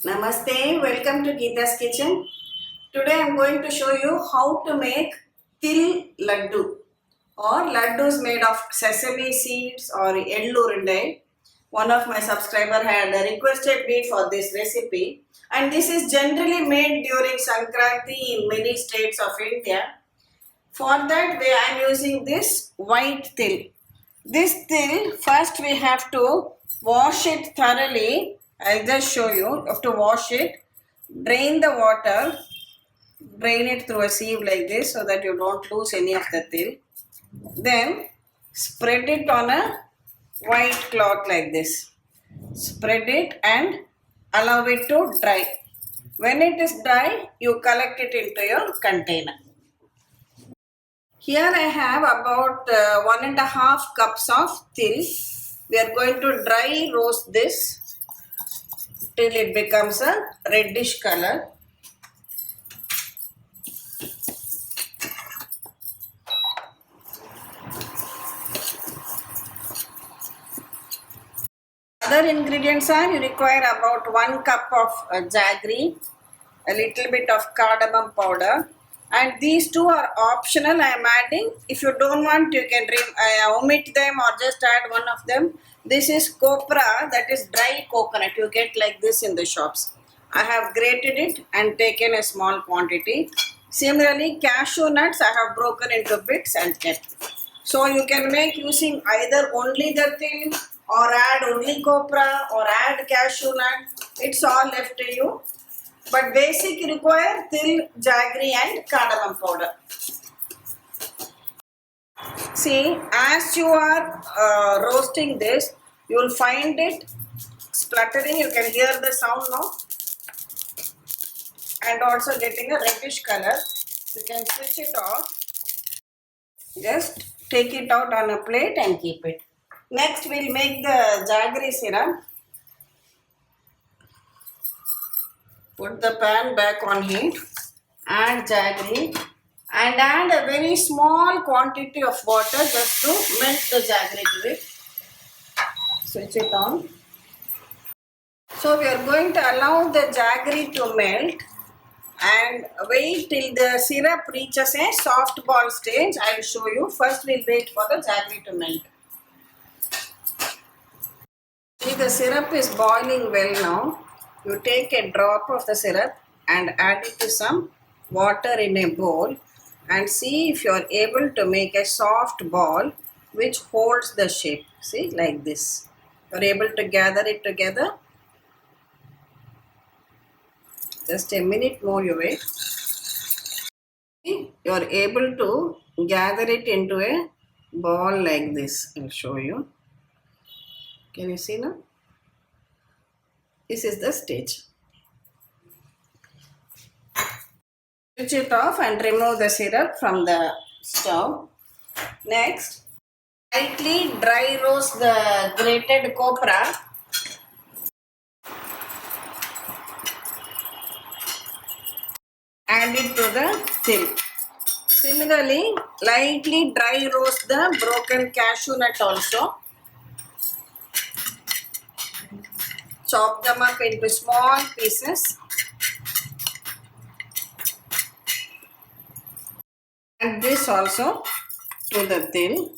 Namaste, welcome to Geeta's Kitchen. Today I am going to show you how to make Til Laddu or laddus made of sesame seeds or ellurundai. One of my subscribers had requested me for this recipe, and this is generally made during Sankranthi in many states of India. For that way I am using this white til. This til, first we have to wash it thoroughly. I'll just show you. You have to wash it, drain the water, drain it through a sieve like this so that you don't lose any of the til. Then spread it on a white cloth like this. Spread it and allow it to dry. When it is dry, you collect it into your container. Here I have about 1.5 cups of til. We are going to dry roast this till it becomes a reddish color. Other ingredients are, you require about 1 cup of jaggery, a little bit of cardamom powder, and these two are optional. I am adding. If you don't want, you can omit them or just add one of them. This is copra, that is dry coconut. You get like this in the shops. I have grated it and taken a small quantity. Similarly, cashew nuts I have broken into bits and kept. So you can make using either only the til or add only copra or add cashew nut. It's all left to you. But basic require til, jaggery and cardamom powder. See, as you are roasting this, you will find it spluttering. You can hear the sound now. And also getting a reddish color. You can switch it off. Just take it out on a plate and keep it. Next, we'll make the jaggery syrup. Put the pan back on heat, add jaggery and add a very small quantity of water just to melt the jaggery to it. Switch it on. So we are going to allow the jaggery to melt and wait till the syrup reaches a soft ball stage. I will show you. First we'll wait for the jaggery to melt. See, the syrup is boiling well now. You take a drop of the syrup and add it to some water in a bowl and see if you are able to make a soft ball which holds the shape. See, like this. You are able to gather it together. Just a minute more you wait. See, you are able to gather it into a ball like this. I'll show you. Can you see now? This is the stage. Switch it off and remove the syrup from the stove. Next, lightly dry roast the grated copra. Add it to the til. Similarly, lightly dry roast the broken cashew nut also. Chop them up into small pieces. And this also to the til.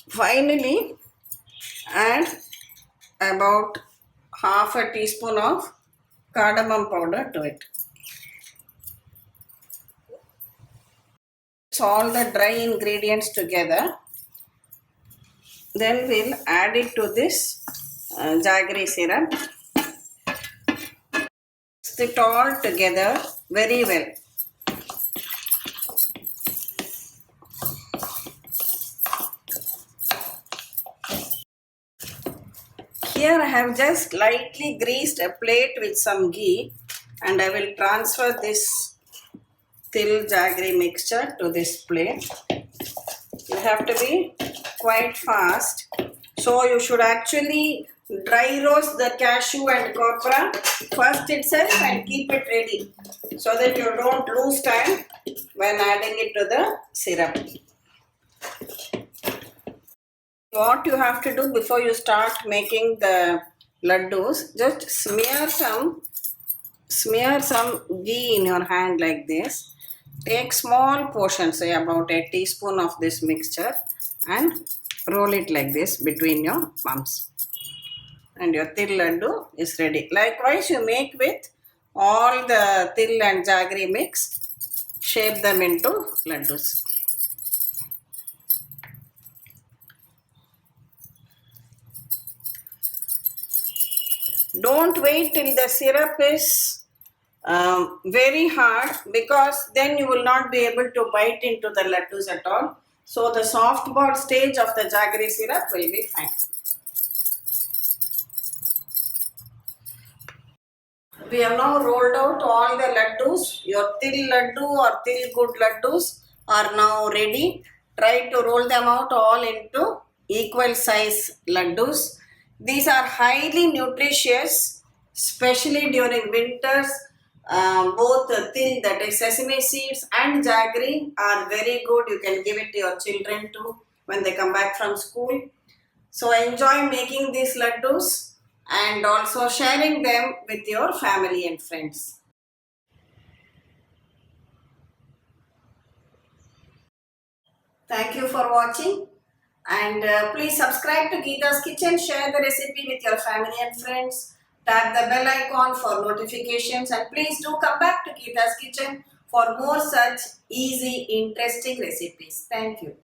Finally, add about half a teaspoon of cardamom powder to it. Mix all the dry ingredients together. Then we'll add it to this jaggery syrup. Mix it all together very well. Here I have just lightly greased a plate with some ghee and I will transfer this til jaggery mixture to this plate. You have to be quite fast. So you should actually dry roast the cashew and copra first itself and keep it ready so that you don't lose time when adding it to the syrup. What you have to do before you start making the laddus, just smear some ghee in your hand like this. Take small portions, say about a teaspoon of this mixture, and roll it like this between your palms. And your til laddu is ready. Likewise, you make with all the til and jaggery mix. Shape them into laddus. Don't wait till the syrup is very hard, because then you will not be able to bite into the laddus at all. So the soft ball stage of the jaggery syrup will be fine. We have now rolled out all the laddus. Your til laddu or til good laddus are now ready. Try to roll them out all into equal size laddus. These are highly nutritious, especially during winters. Both til, that is sesame seeds, and jaggery are very good. You can give it to your children too when they come back from school. So enjoy making these laddus and also sharing them with your family and friends. Thank you for watching, and please subscribe to Geeta's Kitchen, share the recipe with your family and friends, tap the bell icon for notifications, and please do come back to Geeta's Kitchen for more such easy, interesting recipes. Thank you.